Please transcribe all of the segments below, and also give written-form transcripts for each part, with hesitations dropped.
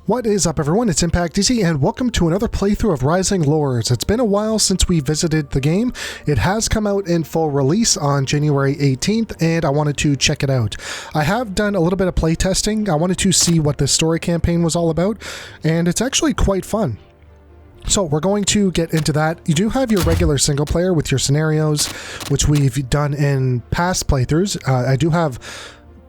What is up, everyone? It's Impact Easy, and welcome to another playthrough of Rising Lords. It's been a while since we visited the game. It has come out in full release on January 18th, and I wanted to check it out. I have done a little bit of playtesting. I wanted to see what the story campaign was all about, and it's actually quite fun. So we're going to get into that. You do have your regular single player with your scenarios, which we've done in past playthroughs. I do have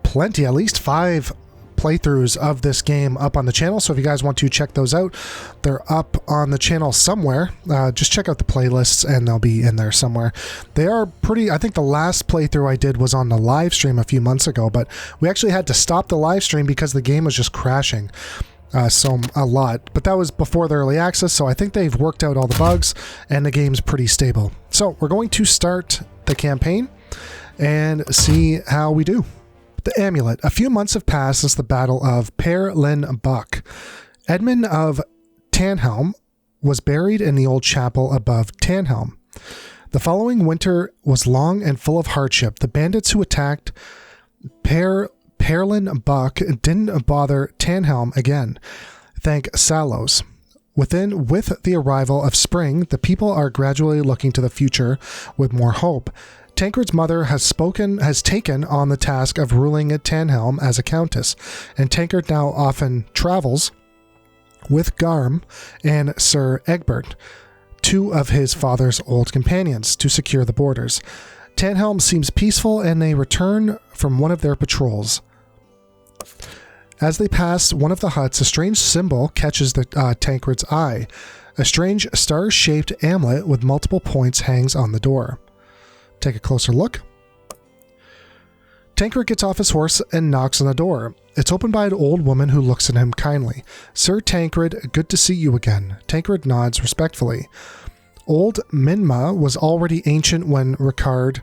plenty, at least 5 playthroughs of this game up on the channel, so if you guys want to check those out, they're up on the channel somewhere. Just check out the playlists and they'll be in there somewhere. They are pretty. I think the last playthrough I did was on the live stream a few months ago, but we actually had to stop the live stream because the game was just crashing a lot. But that was before the early access, so I think they've worked out all the bugs and the game's pretty stable. So we're going to start the campaign and see how we do. The amulet. A few months have passed since the Battle of Perlinbach. Edmund of Tannhelm was buried in the old chapel above Tannhelm. The following winter was long and full of hardship. The bandits who attacked Perlinbach didn't bother Tannhelm again. Thank Salos. With the arrival of spring, the people are gradually looking to the future with more hope. Tancred's mother has taken on the task of ruling at Tannhelm as a countess, and Tancred now often travels with Garm and Sir Egbert, 2 of his father's old companions, to secure the borders. Tannhelm seems peaceful, and they return from one of their patrols. As they pass one of the huts, a strange symbol catches Tancred's eye. A strange star-shaped amulet with multiple points hangs on the door. Take a closer look. Tancred gets off his horse and knocks on the door. It's opened by an old woman who looks at him kindly. "Sir Tancred, good to see you again." Tancred nods respectfully. Old Minma was already ancient when Ricard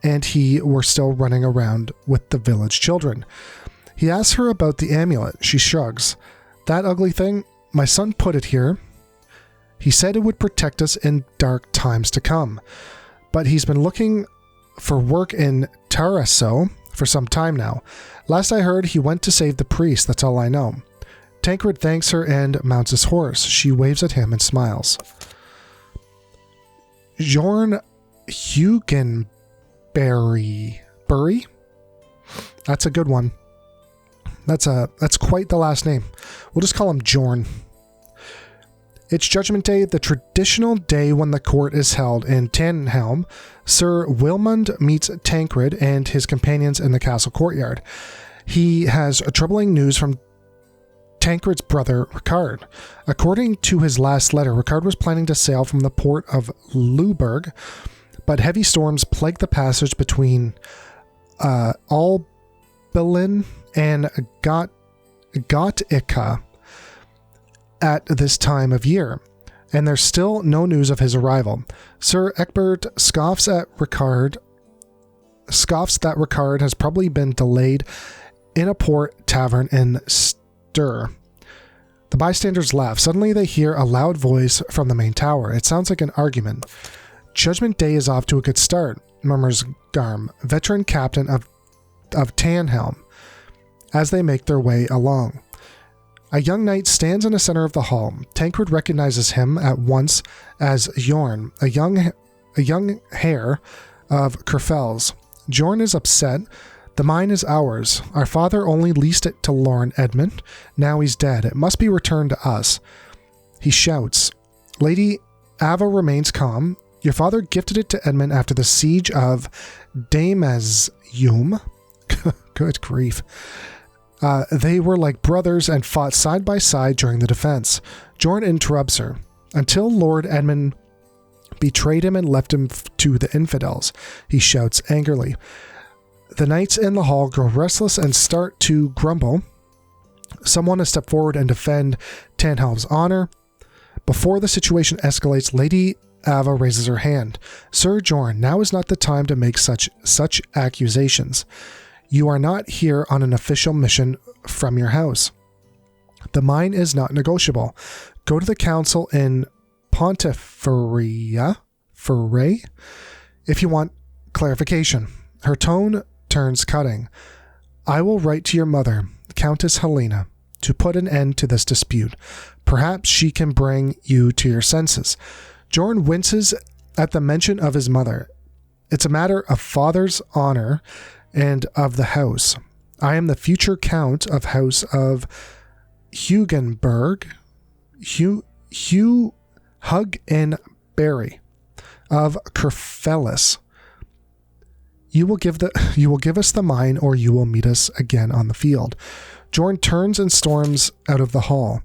and he were still running around with the village children. He asks her about the amulet. She shrugs. "That ugly thing? My son put it here. He said it would protect us in dark times to come. But he's been looking for work in Tarasso for some time now. Last I heard, he went to save the priest. That's all I know." Tancred thanks her and mounts his horse. She waves at him and smiles. Jorn Hugenberry. That's a good one. That's quite the last name. We'll just call him Jorn. It's Judgment Day, the traditional day when the court is held in Tannhelm. Sir Wilmund meets Tancred and his companions in the castle courtyard. He has troubling news from Tancred's brother, Ricard. According to his last letter, Ricard was planning to sail from the port of Luberg, but heavy storms plague the passage between Albelin and Gotica at this time of year, and there's still no news of his arrival. Sir Egbert scoffs that Ricard has probably been delayed in a port tavern in Stur. The bystanders laugh. Suddenly they hear a loud voice from the main tower. It sounds like an argument. "Judgment Day is off to a good start," murmurs Garm, veteran captain of Tannhelm, as they make their way along. A young knight stands in the center of the hall. Tancred recognizes him at once as Jorn, a young heir of Kerfels. Jorn is upset. "The mine is ours. Our father only leased it to Lord Edmund. Now he's dead. It must be returned to us." He shouts. Lady Ava remains calm. "Your father gifted it to Edmund after the siege of Damasum." Good grief. They were like brothers and fought side by side during the defense. Jorn interrupts her. "Until Lord Edmund betrayed him and left him to the infidels," he shouts angrily. The knights in the hall grow restless and start to grumble. Someone to step forward and defend Tannhelm's honor. Before the situation escalates, Lady Ava raises her hand. "Sir Jorn, now is not the time to make such accusations. You are not here on an official mission from your house. The mine is not negotiable. Go to the council in Ponteferia if you want clarification." Her tone turns cutting. "I will write to your mother, Countess Helena. to put an end to this dispute. Perhaps she can bring you to your senses. Jorn winces at the mention of his mother. It's a matter of father's honor and of the house. I am the future count of House of Hugenberg, Hug and Berry of Kerfellis. You will give us the mine, or you will meet us again on the field. Jorn turns and storms out of the hall.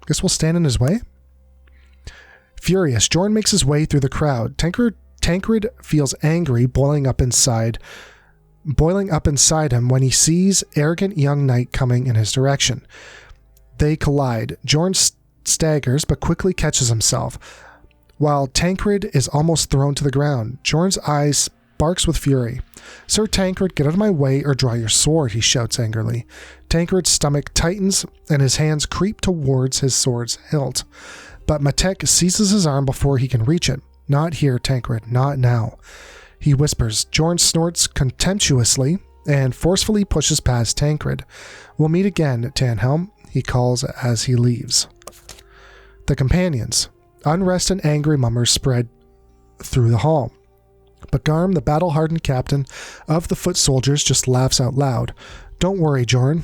Guess we'll stand in his way? Furious, Jorn makes his way through the crowd. Tancred feels angry, boiling up inside him when he sees arrogant young knight coming in his direction. They collide. Jorn staggers, but quickly catches himself. While Tancred is almost thrown to the ground, Jorn's eyes sparks with fury. Sir Tancred, get out of my way or draw your sword, he shouts angrily. Tancred's stomach tightens and his hands creep towards his sword's hilt. But Matek seizes his arm before he can reach it. Not here, Tancred, not now. He whispers. Jorn snorts contemptuously and forcefully pushes past Tancred. We'll meet again, Tanhelm, he calls as he leaves. The companions. Unrest and angry mummers spread through the hall. But Garm, the battle-hardened captain of the foot soldiers, just laughs out loud. Don't worry, Jorn.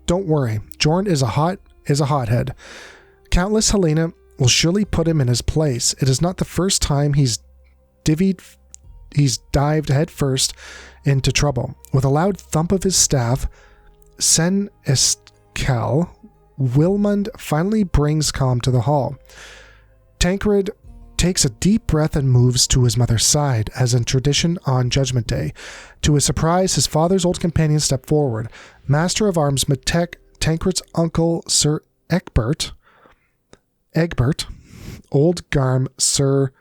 Don't worry. Jorn is a hothead. Countess Helena will surely put him in his place. It is not the first time he's dived headfirst into trouble. With a loud thump of his staff, Sen Escal, Wilmund finally brings calm to the hall. Tancred takes a deep breath and moves to his mother's side, as in tradition on Judgment Day. To his surprise, his father's old companions step forward. Master of Arms Matek, Tancred's uncle Sir Egbert, Old Garm, Sir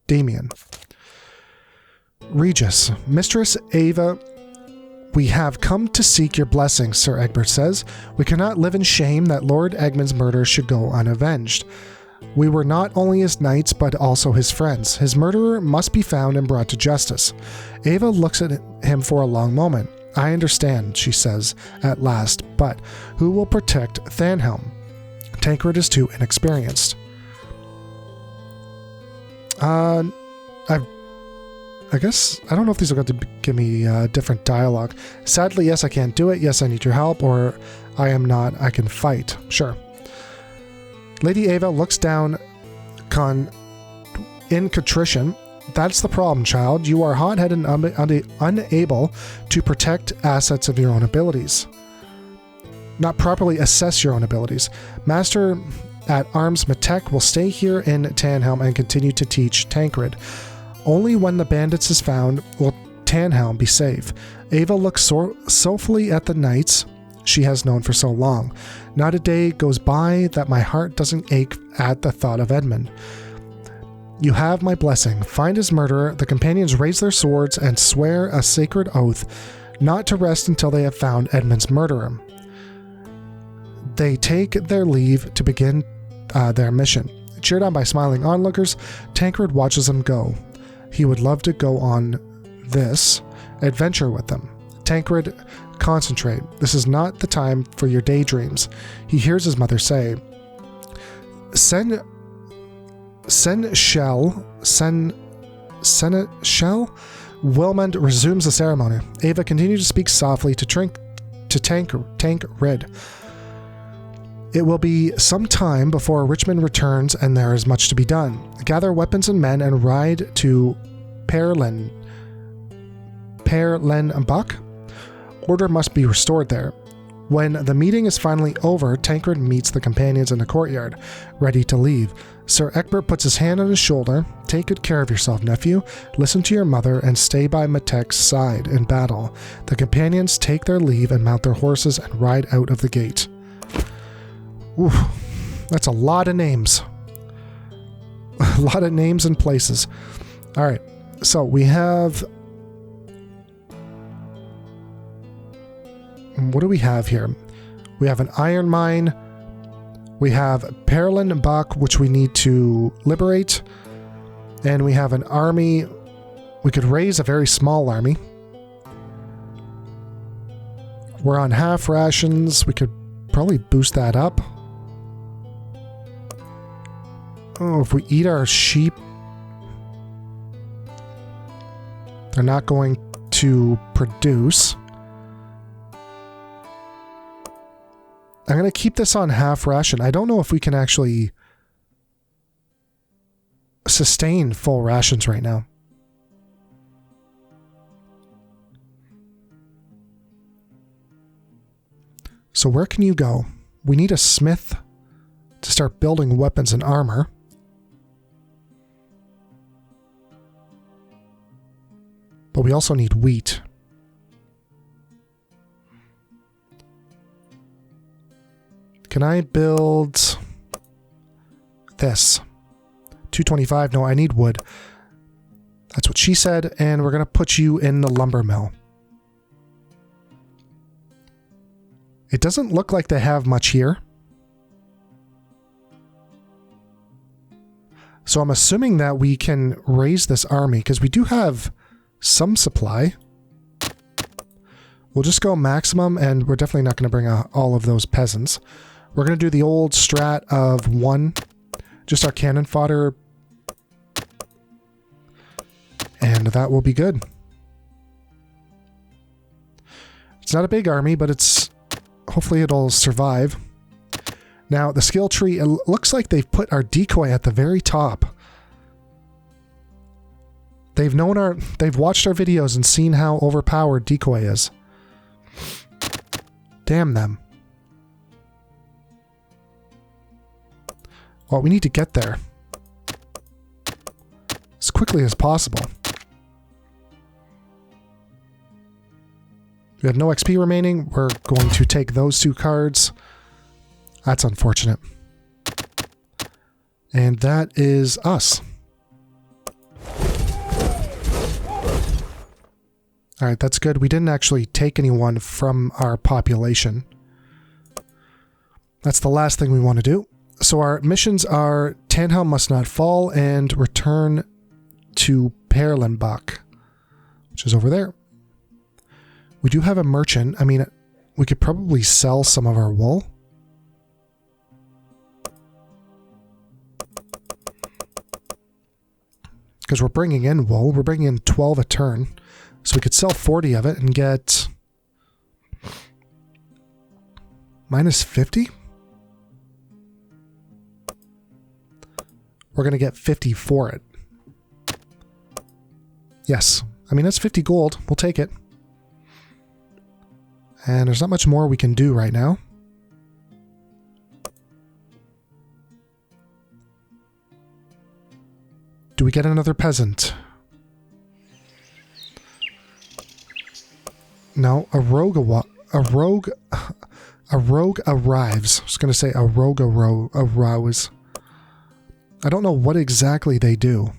Damien. Regis, Mistress Ava, we have come to seek your blessing, Sir Egbert says. We cannot live in shame that Lord Egmond's murder should go unavenged. We were not only his knights, but also his friends. His murderer must be found and brought to justice. Ava looks at him for a long moment. I understand, she says, at last, but who will protect Thanhelm? Tancred is too inexperienced. I guess, I don't know if these are going to give me different dialogue. Sadly, yes, I can't do it. Yes, I need your help. Or I am not, I can fight. Sure. Lady Ava looks down in contrition. That's the problem, child. You are hot-headed and unable to protect assets of your own abilities. Not properly assess your own abilities. Master at Arms Matek will stay here in Tanhelm and continue to teach Tancred. Only when the bandits is found will Tanhelm be safe. Ava looks soulfully at the knights she has known for so long. Not a day goes by that my heart doesn't ache at the thought of Edmund. You have my blessing. Find his murderer. The companions raise their swords and swear a sacred oath not to rest until they have found Edmund's murderer. They take their leave to begin their mission. Cheered on by smiling onlookers, Tancred watches them go. He would love to go on this adventure with them. Tancred, concentrate. This is not the time for your daydreams. He hears his mother say, Seneschal? Wilmund resumes the ceremony. Ava continues to speak softly to Tancred. It will be some time before Richmond returns, and there is much to be done. Gather weapons and men and ride to Perlinbach. Order must be restored there. When the meeting is finally over, Tancred meets the companions in the courtyard, ready to leave. Sir Egbert puts his hand on his shoulder. Take good care of yourself, nephew. Listen to your mother and stay by Matek's side in battle. The companions take their leave and mount their horses and ride out of the gate. Oof, that's a lot of names. A lot of names and places. All right, so we have... What do we have here? We have an iron mine. We have Perlinbach, which we need to liberate. And we have an army. We could raise a very small army. We're on half rations. We could probably boost that up. Oh, if we eat our sheep, they're not going to produce. I'm going to keep this on half ration. I don't know if we can actually sustain full rations right now. So where can you go? We need a smith to start building weapons and armor. But we also need wheat. Can I build this? 225? No, I need wood. That's what she said, and we're going to put you in the lumber mill. It doesn't look like they have much here. So I'm assuming that we can raise this army, because we do have some supply. We'll just go maximum, and we're definitely not going to bring all of those peasants. We're going to do the old strat of 1, just our cannon fodder, and that will be good. It's not a big army, but it's hopefully it'll survive. Now, the skill tree, it looks like they've put our decoy at the very top. They've watched our videos and seen how overpowered decoy is. Damn them. Well, we need to get there as quickly as possible. We have no XP remaining. We're going to take those 2 cards. That's unfortunate. And that is us. Alright, that's good. We didn't actually take anyone from our population. That's the last thing we want to do. So our missions are Tannhelm must not fall and return to Perlinbach, which is over there. We do have a merchant. I mean, we could probably sell some of our wool. Because we're bringing in wool. We're bringing in 12 a turn. So we could sell 40 of it and get minus 50. We're going to get 50 for it. Yes. I mean, that's 50 gold. We'll take it. And there's not much more we can do right now. Do we get another peasant? No, a rogue arrives. I was going to say a rogue arouse. I don't know what exactly they do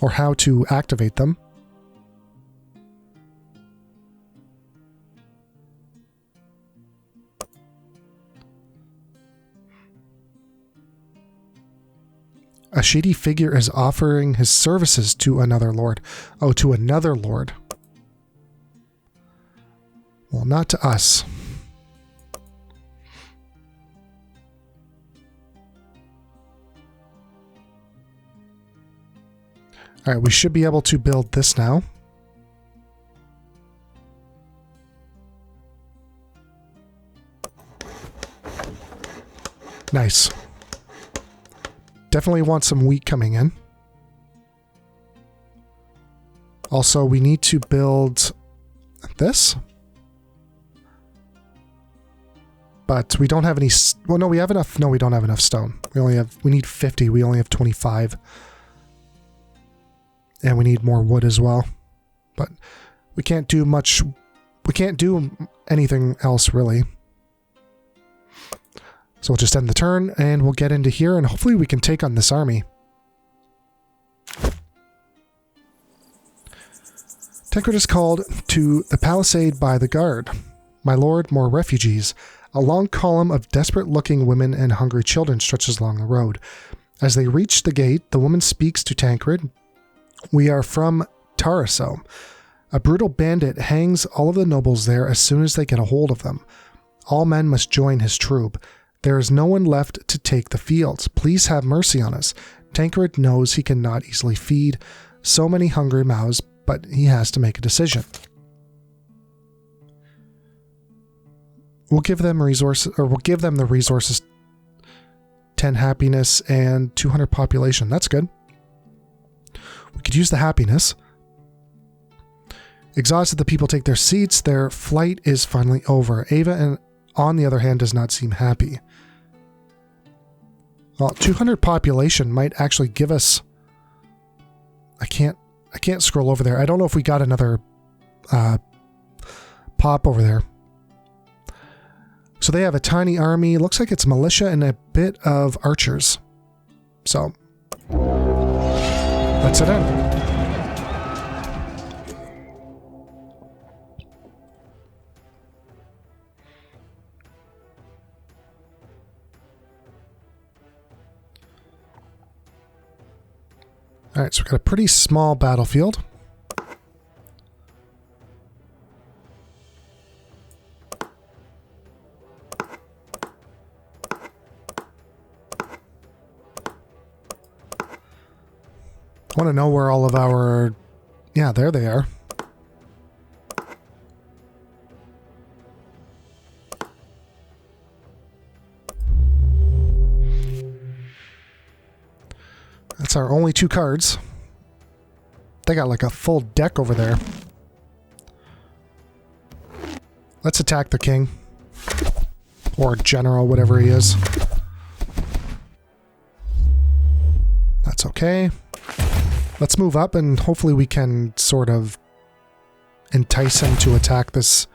or how to activate them. A shady figure is offering his services to another lord. Oh, to another lord. Well, not to us. Alright, we should be able to build this now. Nice. Definitely want some wheat coming in. Also, we need to build this. But we don't have any... Well, no, we have enough... No, we don't have enough stone. We need 50. We only have 25. And we need more wood as well. But we can't do much... We can't do anything else, really. So we'll just end the turn, and we'll get into here, and hopefully we can take on this army. Tancred is called to the palisade by the guard. My lord, more refugees. A long column of desperate-looking women and hungry children stretches along the road. As they reach the gate, the woman speaks to Tancred. We are from Taraso. A brutal bandit hangs all of the nobles there as soon as they get a hold of them. All men must join his troop. There is no one left to take the fields. Please have mercy on us. Tancred knows he cannot easily feed so many hungry mouths, but he has to make a decision. We'll give them the resources, 10 happiness and 200 population. That's good. We could use the happiness. Exhausted, the people take their seats. Their flight is finally over. Ava, on the other hand, does not seem happy. Well, 200 population might actually give us... I can't scroll over there. I don't know if we got another pop over there. So they have a tiny army. Looks like it's militia and a bit of archers. So let's head in. All right, so we've got a pretty small battlefield. I want to know where all of our... Yeah, there they are. That's our only 2 cards. They got like a full deck over there. Let's attack the king. Or general, whatever he is. That's okay. Let's move up and hopefully we can sort of entice him to attack this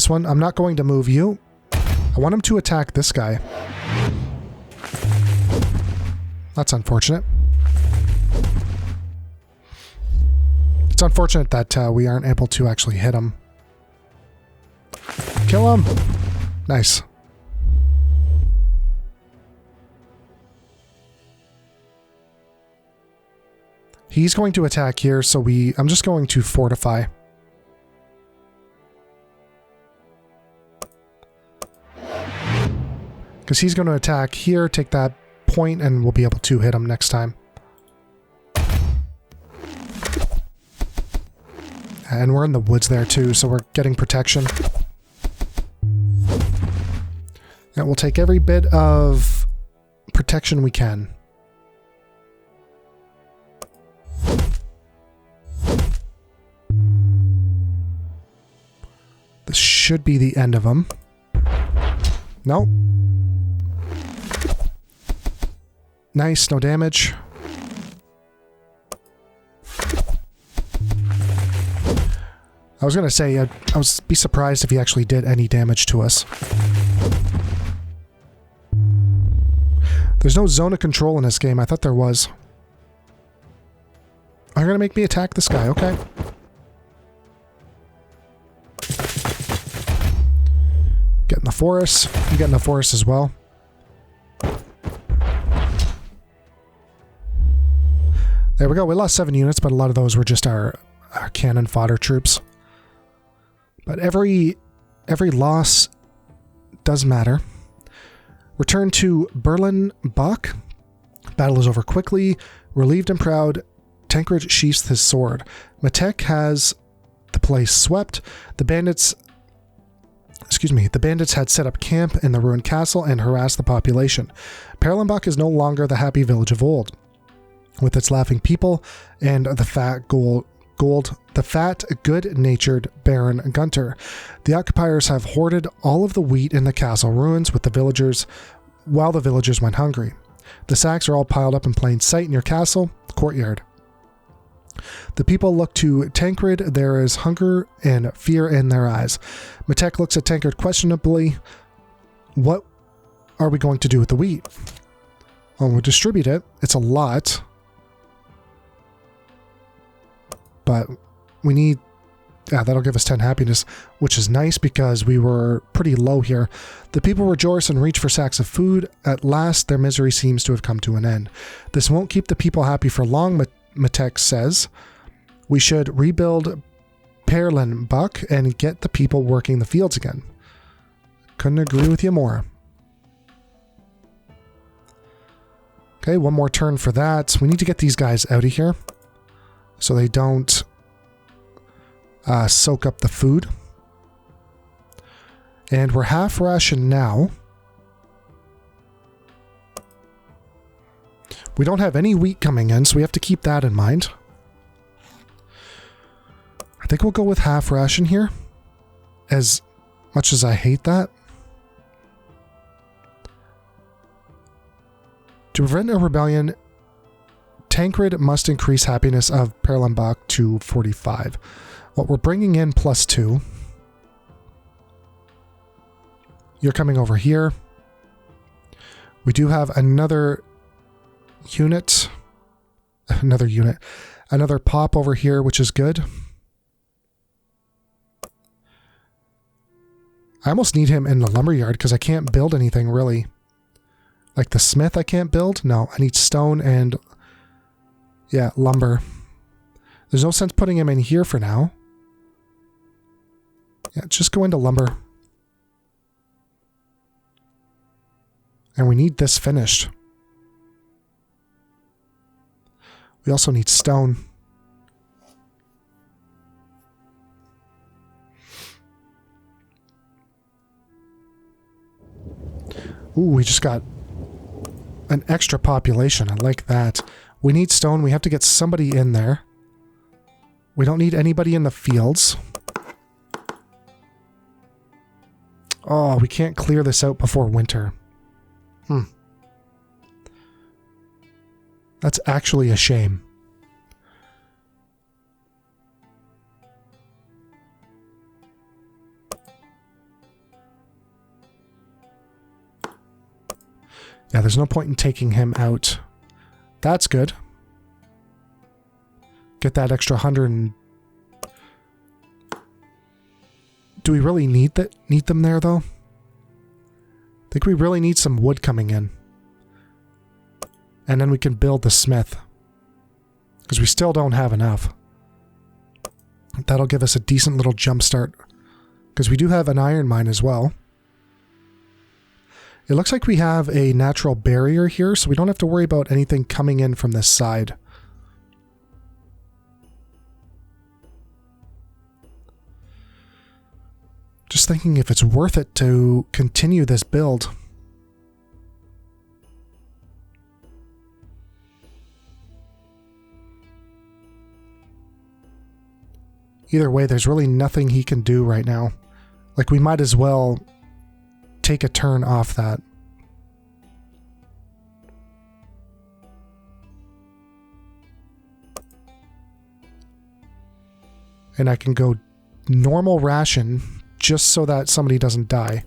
one. I'm not going to move you. I want him to attack this guy. That's unfortunate. It's unfortunate that we aren't able to actually hit him. Kill him! Nice. He's going to attack here, so I'm just going to fortify. Because he's going to attack here, take that point, and we'll be able to hit him next time. And we're in the woods there too, so we're getting protection. And we'll take every bit of protection we can. This should be the end of them. Nope. Nice, no damage. I was gonna say, I was be surprised if he actually did any damage to us. There's no zone of control in this game. I thought there was. Are you gonna make me attack this guy? Okay. Get in the forest. You get in the forest as well. There we go. We lost 7 units, but a lot of those were just our cannon fodder troops. But every loss does matter. Return to Perlinbach. Battle is over quickly. Relieved and proud, Tancred sheaths his sword. Matek has the place swept. The bandits had set up camp in the ruined castle and harassed the population. Perlinbach is no longer the happy village of old, with its laughing people and the fat good-natured Baron Gunter. The occupiers have hoarded all of the wheat in the castle ruins while the villagers went hungry. The sacks are all piled up in plain sight near castle courtyard. The people look to Tancred. There is hunger and fear in their eyes. Matek looks at Tancred questionably. What are we going to do with the wheat? Well, we'll distribute it. It's a lot. But we need... Yeah, that'll give us 10 happiness, which is nice because we were pretty low here. The people rejoice and reach for sacks of food. At last, their misery seems to have come to an end. This won't keep the people happy for long, Matek says. We should rebuild Perlinbach and get the people working the fields again. Couldn't agree with you more. Okay, one more turn for that. We need to get these guys out of here so they don't soak up the food. And we're half ration now. We don't have any wheat coming in, so we have to keep that in mind. I think we'll go with half ration here, as much as I hate that. To prevent a rebellion, Tancred must increase happiness of Perlinbach to 45. What we're bringing in +2. You're coming over here. We do have another unit. Another pop over here, which is good. I almost need him in the lumberyard because I can't build anything really. Like the smith I can't build? No, I need stone and, yeah, lumber. There's no sense putting him in here for now. Yeah, just go into lumber. And we need this finished. We also need stone. Ooh, we just got an extra population. I like that. We need stone. We have to get somebody in there. We don't need anybody in the fields. Oh, we can't clear this out before winter. That's actually a shame. Yeah, there's no point in taking him out. That's good. Get that extra 100 Do we really need them there, though? I think we really need some wood coming in. And then we can build the smith. Because we still don't have enough. That'll give us a decent little jump start. Because we do have an iron mine as well. It looks like we have a natural barrier here, so we don't have to worry about anything coming in from this side. Just thinking if it's worth it to continue this build. Either way, there's really nothing he can do right now. Like, we might as well take a turn off that. And I can go normal ration just so that somebody doesn't die.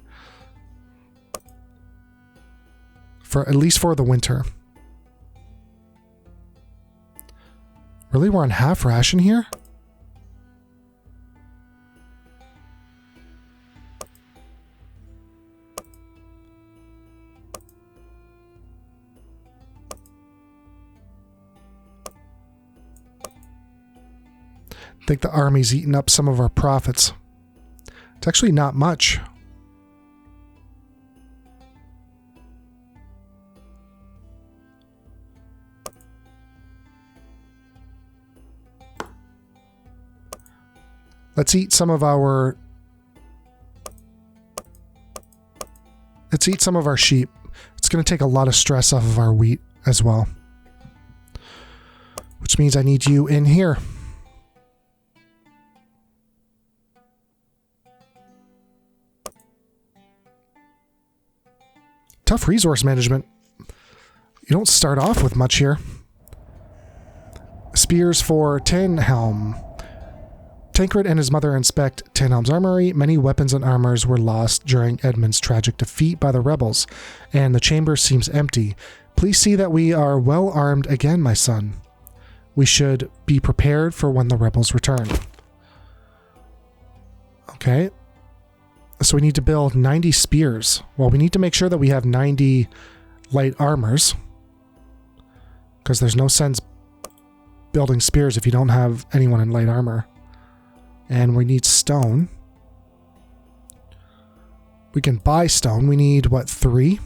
For at least for the winter. Really? We're on half ration here? I think the army's eaten up some of our profits. It's actually not much. Let's eat some of our... Let's eat some of our sheep. It's going to take a lot of stress off of our wheat as well. Which means I need you in here. Tough resource management. You don't start off with much here. Spears for Tanhelm. Tancred and his mother inspect Tanhelm's armory. Many weapons and armors were lost during Edmund's tragic defeat by the rebels, and the chamber seems empty. Please see that we are well armed again, my son. We should be prepared for when the rebels return. Okay. So we need to build 90 spears. Well, we need to make sure that we have 90 light armors. Because there's no sense building spears if you don't have anyone in light armor. And we need stone. We can buy stone. We need, what, 3?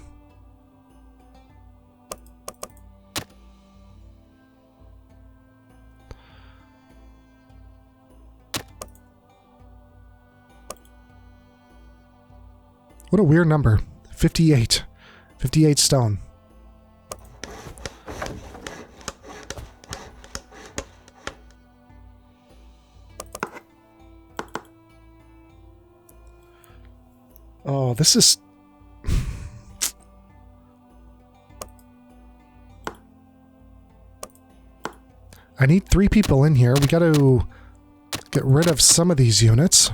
What a weird number. 58. 58 stone. Oh, this is... I need 3 people in here. We got to get rid of some of these units.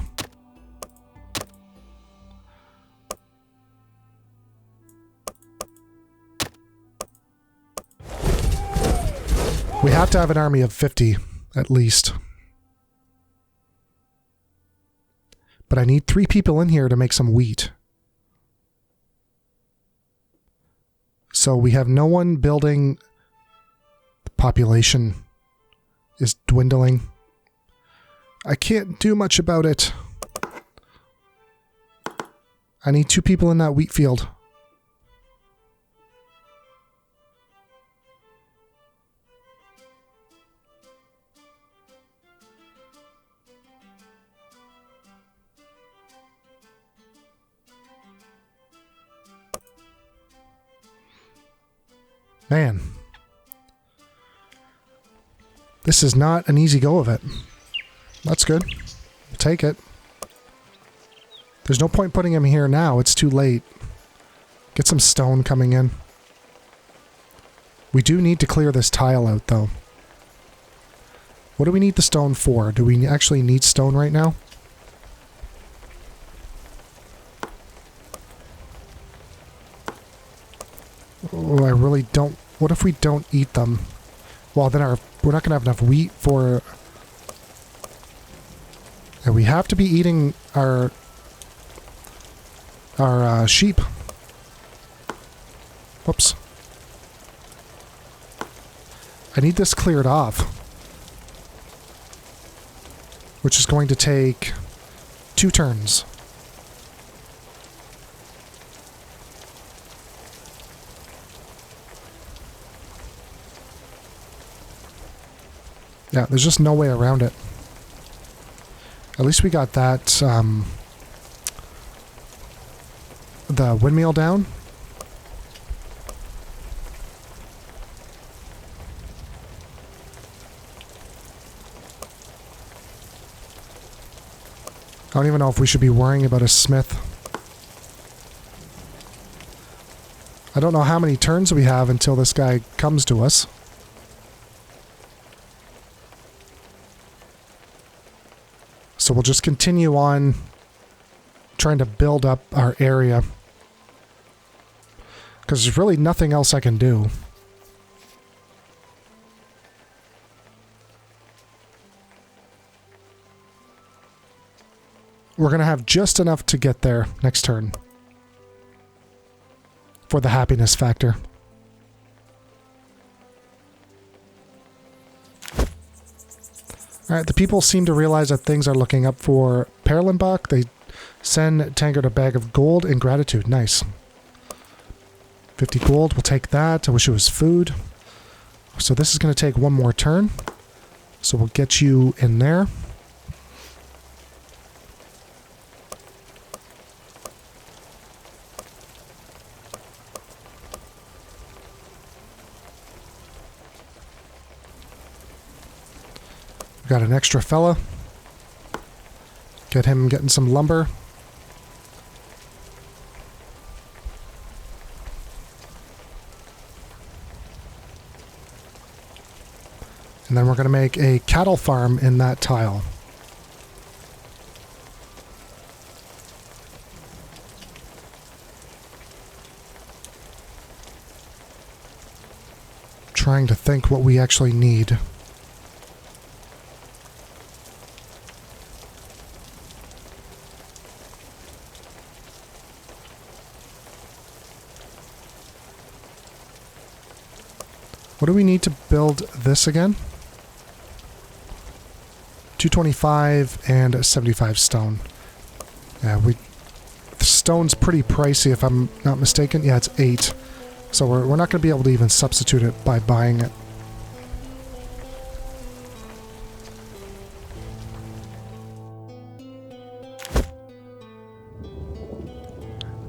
We have to have an army of 50, at least. But I need 3 people in here to make some wheat. So we have no one building. The population is dwindling. I can't do much about it. I need 2 people in that wheat field. Man, this is not an easy go of it. That's good. We'll take it. There's no point putting him here now. It's too late. Get some stone coming in. We do need to clear this tile out, though. What do we need the stone for? Do we actually need stone right now? Oh, I really don't... What if we don't eat them? Well, then we're not going to have enough wheat for... And we have to be eating our sheep. Whoops. I need this cleared off. Which is going to take 2 turns. Yeah, there's just no way around it. At least we got that, the windmill down. I don't even know if we should be worrying about a smith. I don't know how many turns we have until this guy comes to us. So we'll just continue on trying to build up our area. Because there's really nothing else I can do. We're going to have just enough to get there next turn. For the happiness factor. Alright, the people seem to realize that things are looking up for Perlinbach. They send Tankard a bag of gold in gratitude. Nice. 50 gold, we'll take that. I wish it was food. So this is going to take 1 more turn. So we'll get you in there. Got an extra fella. Get him getting some lumber. And then we're going to make a cattle farm in that tile. Trying to think what we actually need. What do we need to build this again? 225 and 75 stone. Yeah, the stone's pretty pricey if I'm not mistaken. Yeah, it's 8. So we're not going to be able to even substitute it by buying it.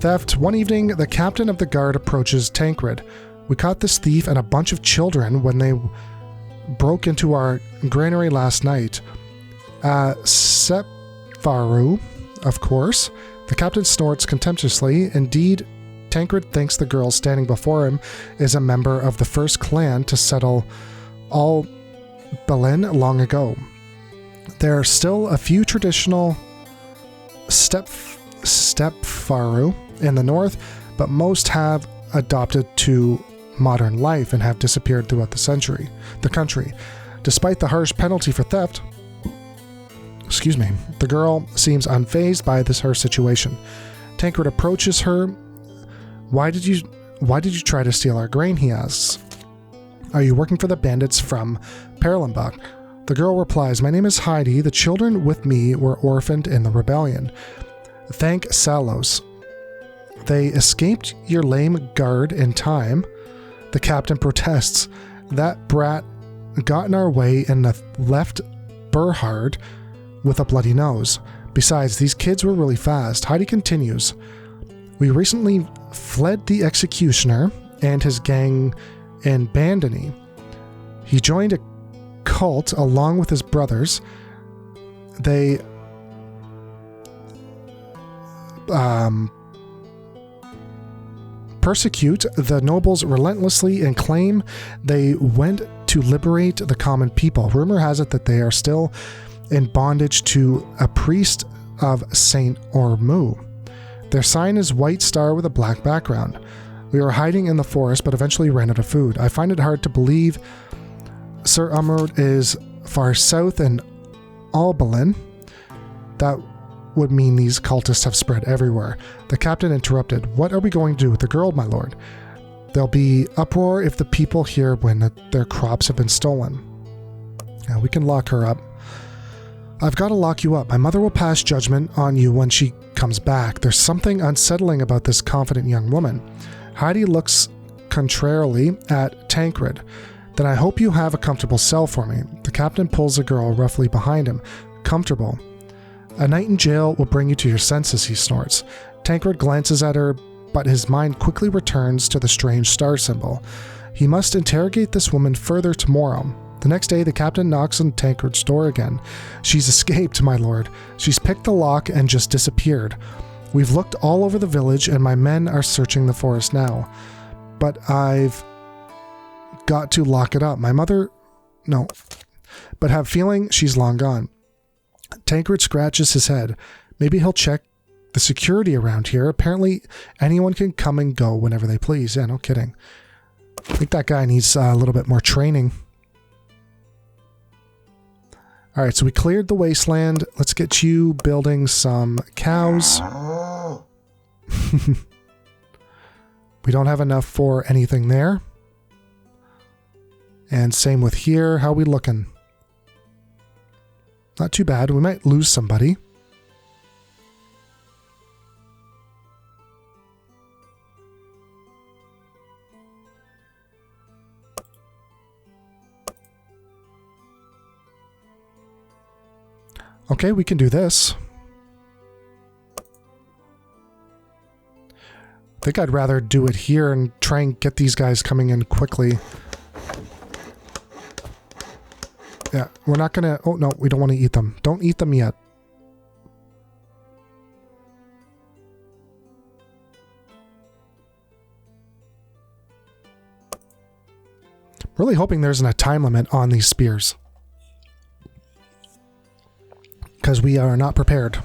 Theft. One evening, the captain of the guard approaches Tancred. We caught this thief and a bunch of children when they broke into our granary last night. Sepfaru, of course. The captain snorts contemptuously. Indeed, Tancred thinks the girl standing before him is a member of the first clan to settle all Berlin long ago. There are still a few traditional Stepfaru in the north, but most have adopted to modern life and have disappeared throughout the country. Despite the harsh penalty for theft, the girl seems unfazed by her situation. Tancred approaches her. Why did you try to steal our grain? He asks. Are you working for the bandits from Perlinbach? The girl replies, my name is Heidi. The children with me were orphaned in the rebellion. Thank Salos. They escaped your lame guard in time. The captain protests. That brat got in our way and left Berhard with a bloody nose. Besides, these kids were really fast. Heidi continues. We recently fled the executioner and his gang in Bandony. He joined a cult along with his brothers. They persecute the nobles relentlessly and claim they went to liberate the common people. Rumor has it that they are still in bondage to a priest of Saint Ormu. Their sign is white star with a black background. We were hiding in the forest, but eventually ran out of food. I find it hard to believe Sir Umrud is far south in Albelin. That would mean these cultists have spread everywhere. The captain interrupted. What are we going to do with the girl, my lord? There'll be uproar if the people hear when their crops have been stolen. Yeah, we can lock her up. I've got to lock you up. My mother will pass judgment on you when she comes back. There's something unsettling about this confident young woman. Heidi looks contrarily at Tancred. Then I hope you have a comfortable cell for me. The captain pulls the girl roughly behind him. Comfortable. A night in jail will bring you to your senses, he snorts. Tancred glances at her, but his mind quickly returns to the strange star symbol. He must interrogate this woman further tomorrow. The next day, the captain knocks on Tancred's door again. She's escaped, my lord. She's picked the lock and just disappeared. We've looked all over the village, and my men are searching the forest now. But I've got to lock it up. My mother... No. But have feeling she's long gone. Tancred scratches his head. Maybe he'll check the security around here. Apparently, anyone can come and go whenever they please. Yeah, no kidding. I think that guy needs a little bit more training. Alright, so we cleared the wasteland. Let's get you building some cows. We don't have enough for anything there. And same with here. How are we looking? Not too bad. We might lose somebody. Okay, we can do this. I think I'd rather do it here and try and get these guys coming in quickly. Yeah, we're not gonna... Oh, no, we don't want to eat them. Don't eat them yet. Really hoping there isn't a time limit on these spears. Because we are not prepared.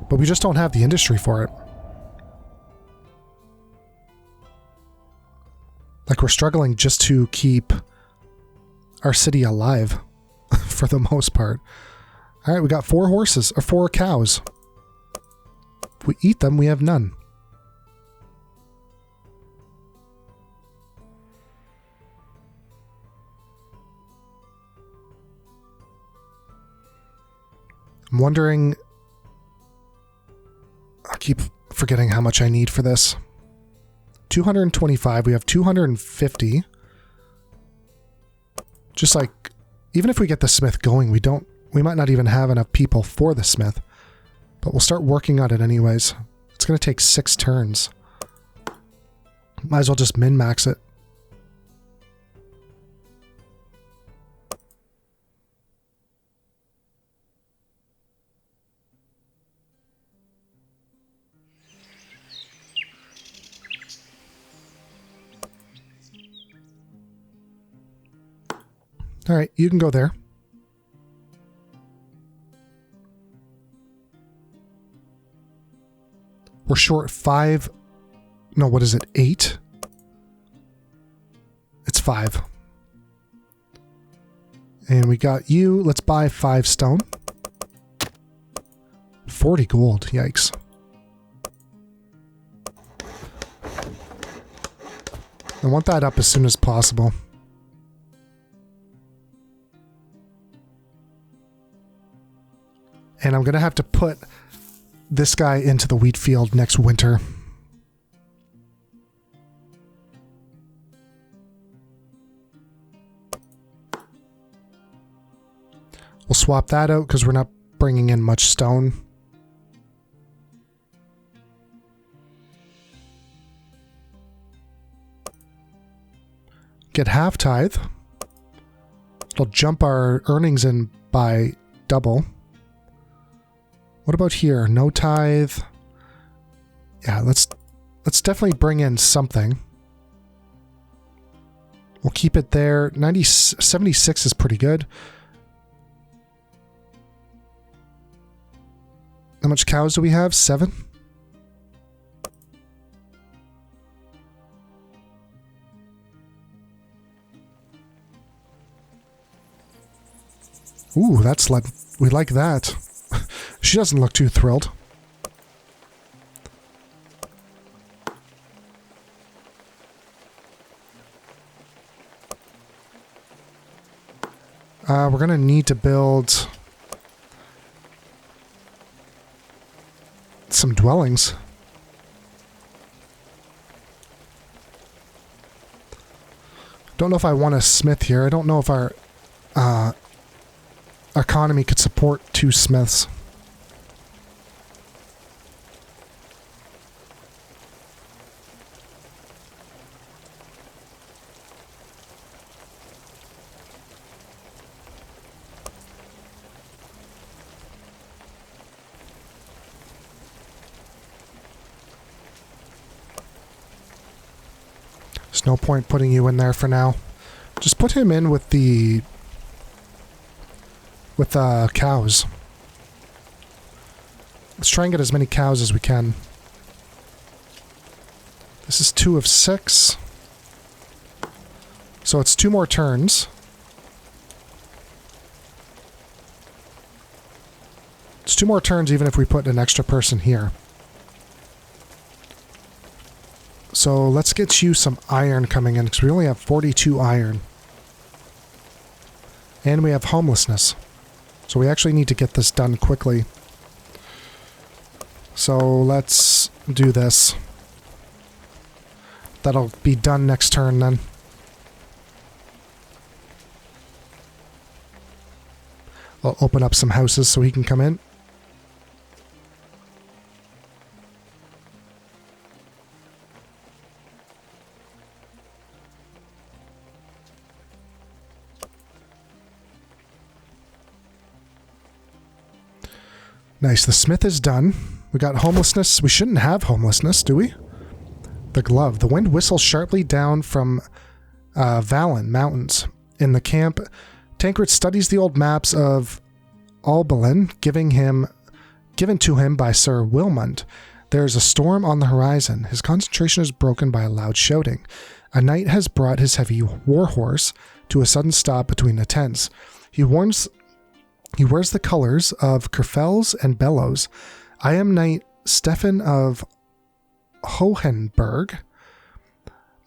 But we just don't have the industry for it. Like, we're struggling just to keep our city alive, for the most part. Alright, we got 4 horses, or 4 cows. If we eat them, we have none. I'm wondering... I keep forgetting how much I need for this. 225. We have 250. Just like, even if we get the smith going, we might not even have enough people for the smith. But we'll start working on it anyways. It's going to take 6 turns. Might as well just min-max it. All right, you can go there. We're short 5. No, what is it? 8? It's 5. And we got you. Let's buy 5 stone. 40 gold. Yikes. I want that up as soon as possible. And I'm going to have to put this guy into the wheat field next winter. We'll swap that out because we're not bringing in much stone. Get half tithe. It'll jump our earnings in by double. What about here? No tithe. Yeah, let's definitely bring in something. We'll keep it there. 76 is pretty good. How much cows do we have? 7? Ooh, that's like, we like that. She doesn't look too thrilled. We're gonna need to build some dwellings. Don't know if I want a smith here. I don't know if our economy could support 2 smiths. There's no point putting you in there for now. Just put him in with the cows. Let's try and get as many cows as we can. This is 2 of 6. So it's 2 more turns. It's 2 more turns even if we put an extra person here. So let's get you some iron coming in, because we only have 42 iron. And we have homelessness. So we actually need to get this done quickly. So let's do this. That'll be done next turn then. I'll open up some houses so he can come in. Nice, the smith is done. We got homelessness. We shouldn't have homelessness, do we? The glove. The wind whistles sharply down from Valen Mountains. In the camp, Tancred studies the old maps of Albelin, given to him by Sir Wilmund. There is a storm on the horizon. His concentration is broken by a loud shouting. A knight has brought his heavy warhorse to a sudden stop between the tents. He wears the colors of Kerfels and Bellows. I am Knight Stefan of Hohenberg.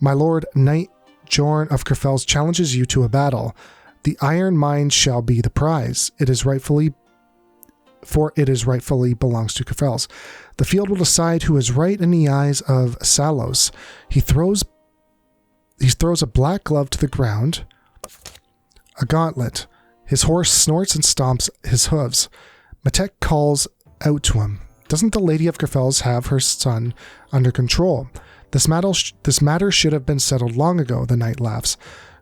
My lord Knight Jorn of Kerfels challenges you to a battle. The iron mine shall be the prize. It is rightfully for it is rightfully belongs to Gerfels. The field will decide who is right in the eyes of Salos. He throws a black glove to the ground, a gauntlet. His horse snorts and stomps his hooves. Matek calls out to him. Doesn't the Lady of Gerfels have her son under control? This matter should have been settled long ago, the knight laughs.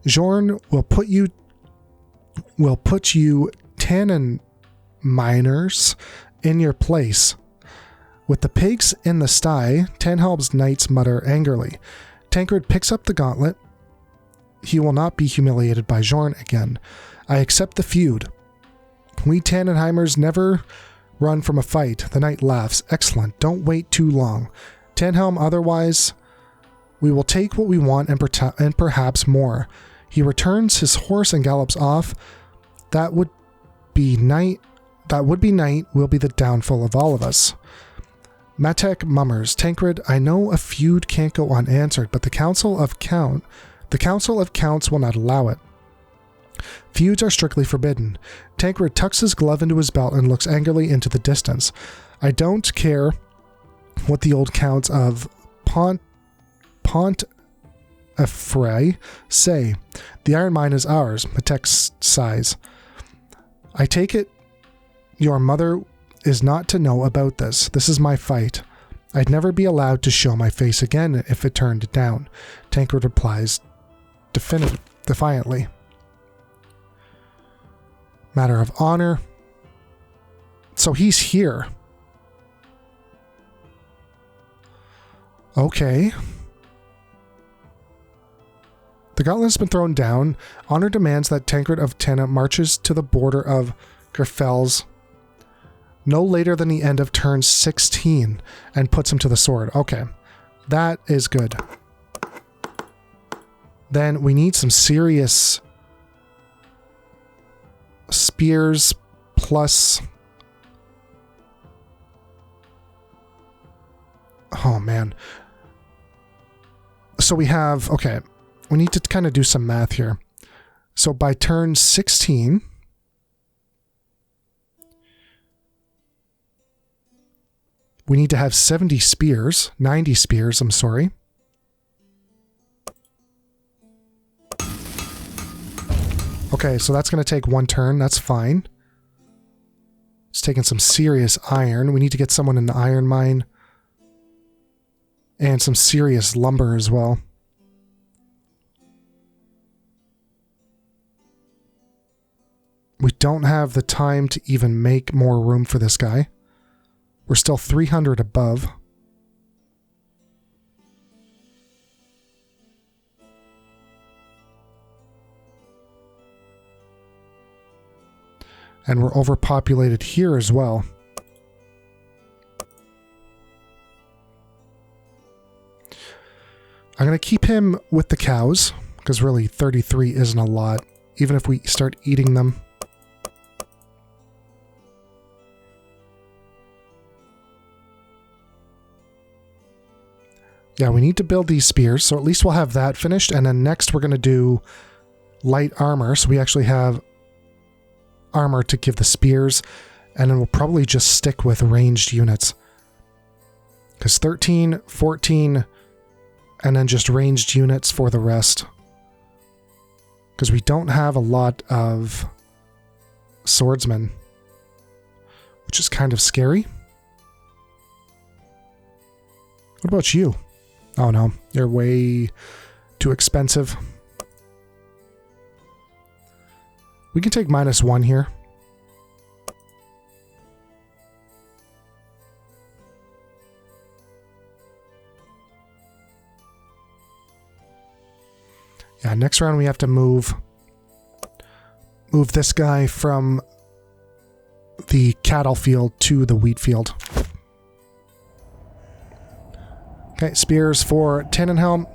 Jorn will put you Tannen miners in your place. With the pigs in the sty, Tanhelm's knights mutter angrily. Tancred picks up the gauntlet. He will not be humiliated by Jorn again. I accept the feud. We Tannenheimers never run from a fight. The knight laughs. Excellent. Don't wait too long. Tanhelm, otherwise, we will take what we want and perhaps more. He returns his horse and gallops off. That would be night will be the downfall of all of us. Matek mummers. Tancred, I know a feud can't go unanswered, but the Council of Counts will not allow it. Feuds are strictly forbidden. Tancred tucks his glove into his belt and looks angrily into the distance. I don't care what the old counts of Pont-Affray say. The iron mine is ours, Matek sighs. I take it your mother is not to know about this. This is my fight. I'd never be allowed to show my face again if it turned down. Tancred replies defiantly. Matter of honor. So he's here. Okay. The gauntlet has been thrown down. Honor demands that Tancred of Tenna marches to the border of Gerfels no later than the end of turn 16 and puts him to the sword. Okay. That is good. Then we need some serious spears plus... Oh, man. So we have... Okay. We need to kind of do some math here. So by turn 16... we need to have 90 spears, I'm sorry. Okay, so that's going to take one turn. That's fine. It's taking some serious iron. We need to get someone in the iron mine. And some serious lumber as well. We don't have the time to even make more room for this guy. We're still 300 above. And we're overpopulated here as well. I'm going to keep him with the cows, because really 33 isn't a lot, even if we start eating them. Yeah, we need to build these spears, so at least we'll have that finished, and then next we're going to do light armor, so we actually have armor to give the spears, and then we'll probably just stick with ranged units. Because 13, 14, and then just ranged units for the rest. Because we don't have a lot of swordsmen, which is kind of scary. What about you? Oh no, you're way too expensive. We can take -1 here. Yeah, next round we have to move this guy from the cattle field to the wheat field. Okay, spears for Tannenhelm.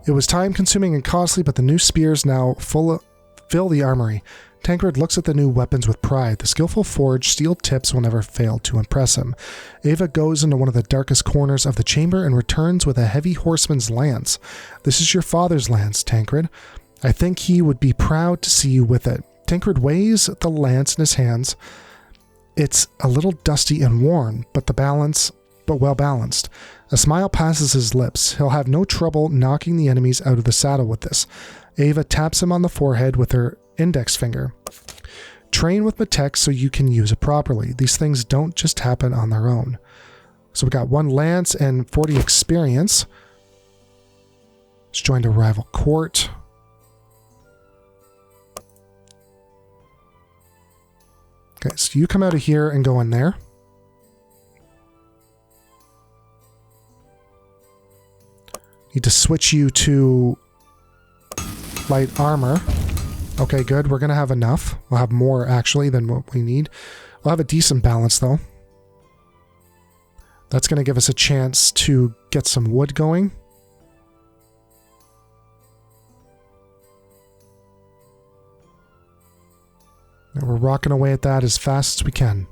It was time-consuming and costly, but the new spears now fill the armory. Tancred looks at the new weapons with pride. The skillful forged steel tips will never fail to impress him. Ava goes into one of the darkest corners of the chamber and returns with a heavy horseman's lance. This is your father's lance, Tancred. I think he would be proud to see you with it. Tancred weighs the lance in his hands It's a little dusty and worn, but well balanced. A smile passes his lips. He'll have no trouble knocking the enemies out of the saddle with this. Ava taps him on the forehead with her index finger. Train with Matek so you can use it properly. These things don't just happen on their own. So we got 1 lance and 40 experience. Let's join a rival court. Okay, so you come out of here and go in there. Need to switch you to light armor. Okay, good. We're going to have enough. We'll have more, actually, than what we need. We'll have a decent balance, though. That's going to give us a chance to get some wood going. And we're rocking away at that as fast as we can.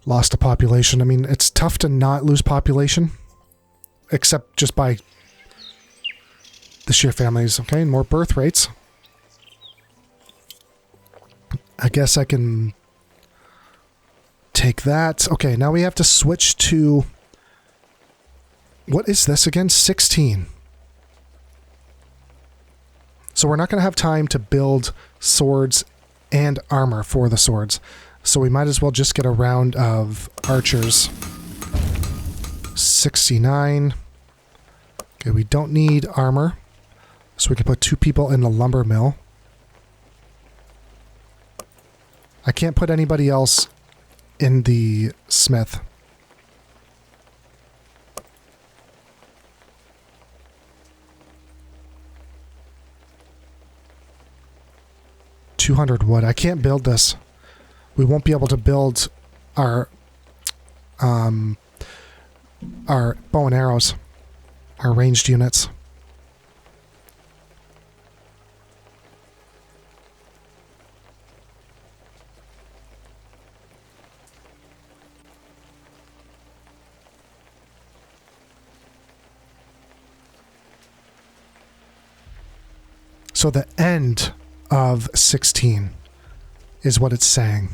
Lost a population. I mean, it's tough to not lose population, except just by the sheer families. Okay, more birth rates. I guess I can take that. Okay, now we have to switch to... What is this again? 16. So we're not going to have time to build swords and armor for the swords. So we might as well just get a round of archers. 69. Okay, we don't need armor. So we can put 2 people in the lumber mill. I can't put anybody else in the smith. $200 wood. I can't build this. We won't be able to build our bow and arrows, our ranged units. So the end of 16 is what it's saying.